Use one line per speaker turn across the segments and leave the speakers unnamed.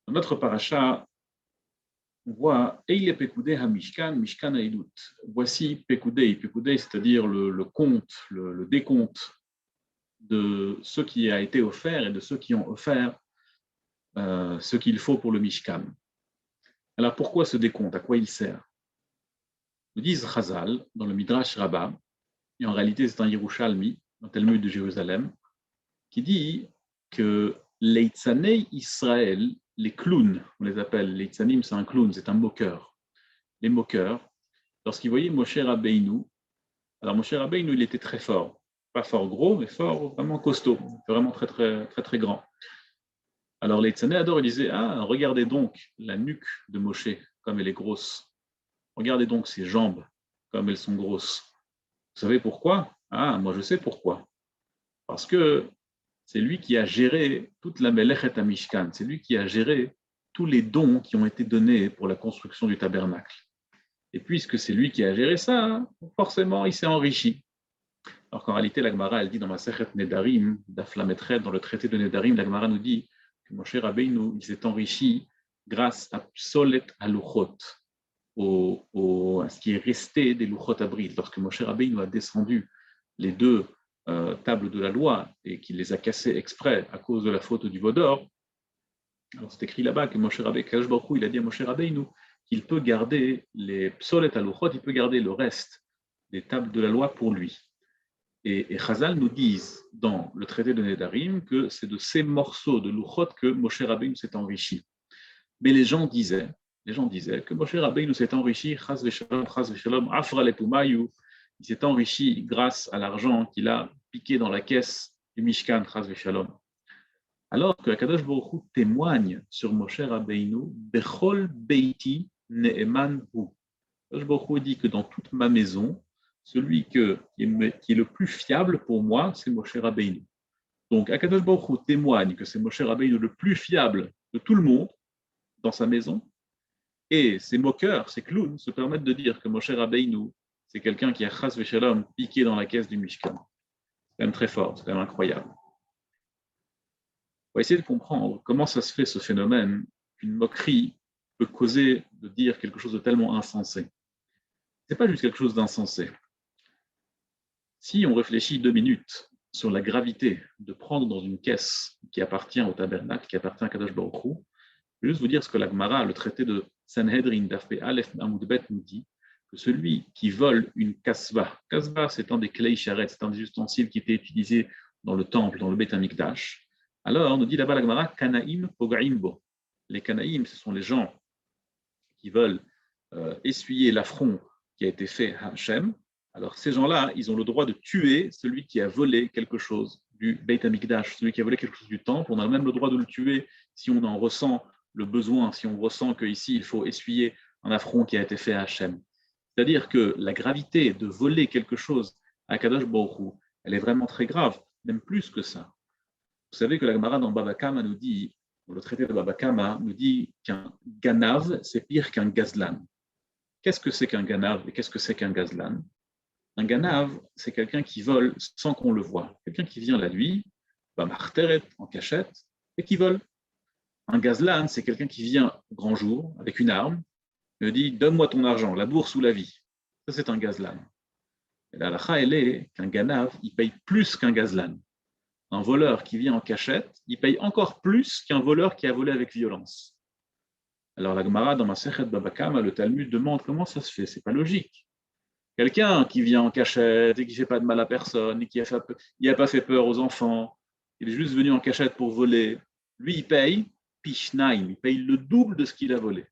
Dans notre paracha, on voit Eile Pekudei HaMishkan, Mishkan Ha'ilut. Voici Pekudei, c'est-à-dire le compte, le décompte de ce qui a été offert et de ceux qui ont offert ce qu'il faut pour le Mishkan. Alors pourquoi ce décompte? À quoi il sert? Nous disent Chazal, dans le Midrash Rabbah, et en réalité c'est un Yerushalmi, un Talmud de Jérusalem, qui dit que les Tzanei Israël, les clowns, on les appelle, les Tzanim c'est un clown, c'est un moqueur. Les moqueurs, lorsqu'ils voyaient Moshe Rabbeinu, alors Moshe Rabbeinu il était très fort, pas fort gros, mais fort vraiment costaud, vraiment très grand. Alors les Tzanéadors ils disaient, ah, regardez donc la nuque de Moshe, comme elle est grosse. Regardez donc ses jambes, comme elles sont grosses. Vous savez pourquoi? Ah, moi je sais pourquoi. Parce que c'est lui qui a géré toute la Melechet HaMishkan, c'est lui qui a géré tous les dons qui ont été donnés pour la construction du tabernacle. Et puisque c'est lui qui a géré ça, forcément il s'est enrichi. Alors qu'en réalité, la Gemara, elle dit dans Masechet Nedarim, Daf Lamed, dans le traité de Nedarim, la Gemara nous dit que Moshe Rabbeinu, il s'est enrichi grâce à Psolet Haluchot, à ce qui est resté des Luchot Abrit. Lorsque Moshe Rabbeinu a descendu les deux tables de la loi et qu'il les a cassées exprès à cause de la faute du veau d'or, alors c'est écrit là-bas que Moshe Rabbeinu, Kadosh Baruch Hu, il a dit à Moshe Rabbeinu qu'il peut garder les Psolet Haluchot, il peut garder le reste des tables de la loi pour lui. Et Chazal nous disent dans le traité de Nedarim que c'est de ces morceaux de Luchot que Moshe Rabbeinu s'est enrichi. Mais les gens disaient que Moshe Rabbeinu s'est enrichi, Chaz v'shalom, afra lepumayu, il s'est enrichi grâce à l'argent qu'il a piqué dans la caisse du Mishkan, Chaz v'shalom. Alors que Akadosh Baruch Hu témoigne sur Moshe Rabbeinu, Bechol beiti ne'eman hu. Akadosh Baruch Hu dit que dans toute ma maison, celui qui est le plus fiable pour moi, c'est Moshe Rabbeinu. Donc, Akadosh Baruch Hu témoigne que c'est Moshe Rabbeinu le plus fiable de tout le monde dans sa maison. Et ces moqueurs, ces clowns, se permettent de dire que Moshe Rabbeinu, c'est quelqu'un qui a chas v'shalom piqué dans la caisse du Mishkan. C'est quand même très fort, c'est quand même incroyable. On va essayer de comprendre comment ça se fait ce phénomène qu'une moquerie peut causer de dire quelque chose de tellement insensé. Ce n'est pas juste quelque chose d'insensé. Si on réfléchit 2 minutes sur la gravité de prendre dans une caisse qui appartient au tabernacle, qui appartient à Kadosh Baruch Hu, je vais juste vous dire ce que la Gemara, le traité de Sanhedrin, Daf Pe Aleph Amud Bet, nous dit, que celui qui vole une kasva, c'est un des klei sharet, c'est un des ustensiles qui était utilisé dans le temple, dans le Beit HaMikdash. Alors, on nous dit là-bas la Gemara, Kanaim Pogaim Bo. Les Kanaïm, ce sont les gens qui veulent essuyer l'affront qui a été fait à Hachem. Alors ces gens-là, ils ont le droit de tuer celui qui a volé quelque chose du Beit HaMikdash, celui qui a volé quelque chose du temple. On a même le droit de le tuer si on en ressent le besoin, si on ressent qu'ici, il faut essuyer un affront qui a été fait à Hachem. C'est-à-dire que la gravité de voler quelque chose à Kadosh Baruch Hu, elle est vraiment très grave, même plus que ça. Vous savez que la Gemara dans Baba Kama nous dit, le traité de Baba Kama nous dit qu'un ganav, c'est pire qu'un gazlan. Qu'est-ce que c'est qu'un ganav et qu'est-ce que c'est qu'un gazlan? Un ganav, c'est quelqu'un qui vole sans qu'on le voie. Quelqu'un qui vient la nuit, marteret, en cachette, et qui vole. Un gazlan, c'est quelqu'un qui vient au grand jour, avec une arme, et dit « Donne-moi ton argent, la bourse ou la vie ». Ça, c'est un gazlan. Et la halakha, elle est qu'un ganav, il paye plus qu'un gazlan. Un voleur qui vient en cachette, il paye encore plus qu'un voleur qui a volé avec violence. Alors la Gemara, dans Masechet Baba Kama, le Talmud demande comment ça se fait, c'est pas logique. Quelqu'un qui vient en cachette et qui ne fait pas de mal à personne et qui n'a pas fait peur aux enfants, il est juste venu en cachette pour voler, lui il paye Pishnaim, il paye le double de ce qu'il a volé.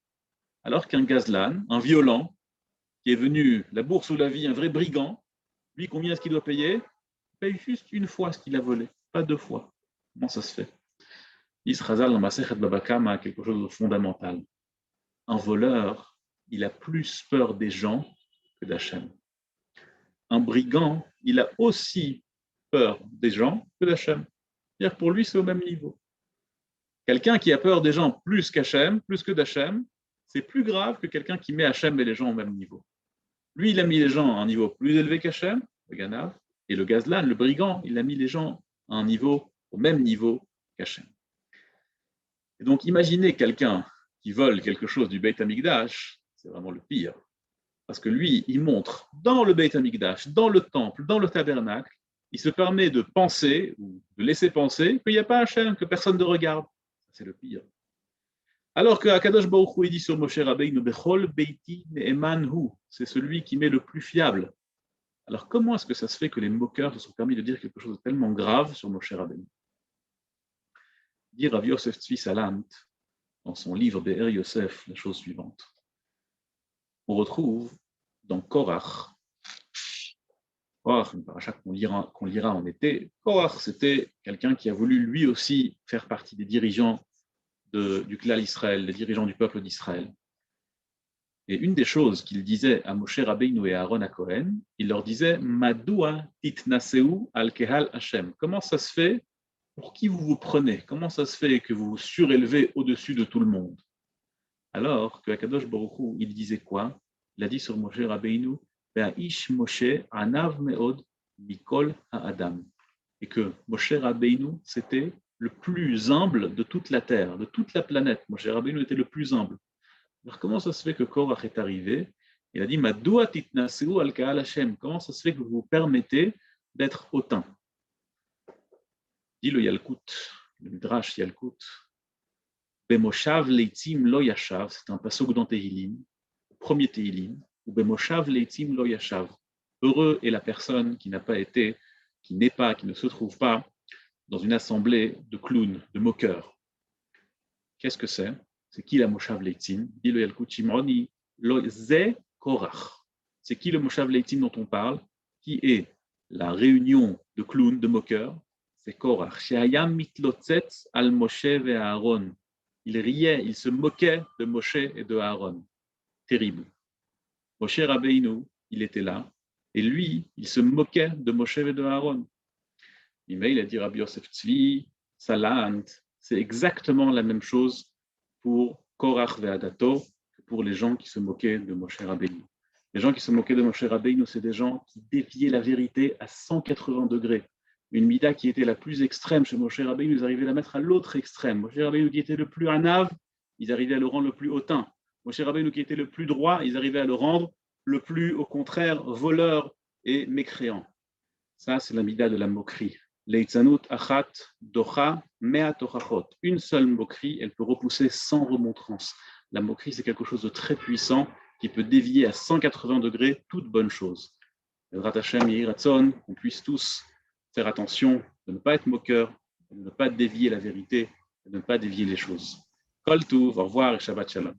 Alors qu'un gazlan, un violent, qui est venu la bourse ou la vie, un vrai brigand, lui combien est-ce qu'il doit payer? Il paye juste une fois ce qu'il a volé, pas 2 fois. Comment ça se fait? Israël dans Masechet Baba Kama a quelque chose de fondamental. Un voleur, il a plus peur des gens que d'Hachem. Un brigand, il a aussi peur des gens que d'Hachem. C'est-à-dire pour lui, c'est au même niveau. Quelqu'un qui a peur des gens plus qu'Hachem, plus que d'Hachem, c'est plus grave que quelqu'un qui met Hachem et les gens au même niveau. Lui, il a mis les gens à un niveau plus élevé qu'Hachem, le Ganav, et le Gazlan, le brigand, il a mis les gens à un niveau, au même niveau qu'Hachem. Et donc, imaginez quelqu'un qui vole quelque chose du Beit Hamikdash, c'est vraiment le pire. Parce que lui, il montre dans le Beit Hamikdash, dans le temple, dans le tabernacle, il se permet de penser, ou de laisser penser, qu'il n'y a pas un Hachem, que personne ne regarde. C'est le pire. Alors que Akadosh Baruch Hu dit sur Moshe Rabbeinu, Bechol Beiti Ne'eman Hu, c'est celui qui m'est le plus fiable. Alors comment est-ce que ça se fait que les moqueurs se sont permis de dire quelque chose de tellement grave sur Moshe Rabbeinu? Dit Rav Yosef Tzvi Salant, dans son livre Be'er Yosef, la chose suivante. On retrouve dans Korach, une paracha qu'on lira en été, Korach, c'était quelqu'un qui a voulu lui aussi faire partie des dirigeants du clan Israël, des dirigeants du peuple d'Israël. Et une des choses qu'il disait à Moshe Rabbeinu et à Aaron HaKohen, il leur disait « Madoua titnaseu al kehal Hashem » Comment ça se fait? Pour qui vous vous prenez? Comment ça se fait que vous vous surélevez au-dessus de tout le monde? Alors que Akadosh Baruch Hu, il disait quoi? Il a dit sur Moshe Rabbeinu « Ve'aish Moshe anav me'od mikol ha'adam » et que Moshe Rabbeinu, c'était le plus humble de toute la terre, de toute la planète. Moshe Rabbeinu était le plus humble. Alors comment ça se fait que Korach est arrivé? Il a dit Madoua titnaseu al ka'al Hashem. Comment ça se fait que vous vous permettez d'être hautain? Dit le Yalkut, le Midrash Yalkut. Bemoshav leitzim lo yashav, c'est un pasuk dans Tehilim, premier Tehilim, ou Bemoshav leitzim lo yashav. Heureux est la personne qui n'a pas été, qui n'est pas, qui ne se trouve pas dans une assemblée de clowns, de moqueurs. Qu'est-ce que c'est? C'est qui la Moshav Leitzim? Dit le Yalkut Shimroni, lo ze Korach. C'est qui le Moshav Leitzim dont on parle? Qui est la réunion de clowns, de moqueurs? C'est Korach. She'ayam mitlotzetz al Moshe ve Aaron. Il riait, il se moquait de Moshe et de Aaron. Terrible. Moshe Rabbeinu, il était là, et lui, il se moquait de Moshe et de Aaron. Il a dit Rabbi Yosef Tzvi, Salant, c'est exactement la même chose pour Korach ve'adato que pour les gens qui se moquaient de Moshe Rabbeinu. Les gens qui se moquaient de Moshe Rabbeinu, c'est des gens qui déviaient la vérité à 180 degrés. Une mida qui était la plus extrême chez Moshe Rabbeinu, ils arrivaient à la mettre à l'autre extrême. Moshe Rabbeinu qui était le plus anav, ils arrivaient à le rendre le plus hautain. Moshe Rabbeinu qui était le plus droit, ils arrivaient à le rendre le plus, au contraire, voleur et mécréant. Ça, c'est la mida de la moquerie. Leitzanut achat docha mea tochachot. Une seule moquerie, elle peut repousser 100 remontrances. La moquerie, c'est quelque chose de très puissant qui peut dévier à 180 degrés toute bonne chose. Rat Hashem Yehi Ratzon, qu'on puisse tous faire attention de ne pas être moqueur, de ne pas dévier la vérité, de ne pas dévier les choses. Kol Tuv, au revoir et Shabbat Shalom.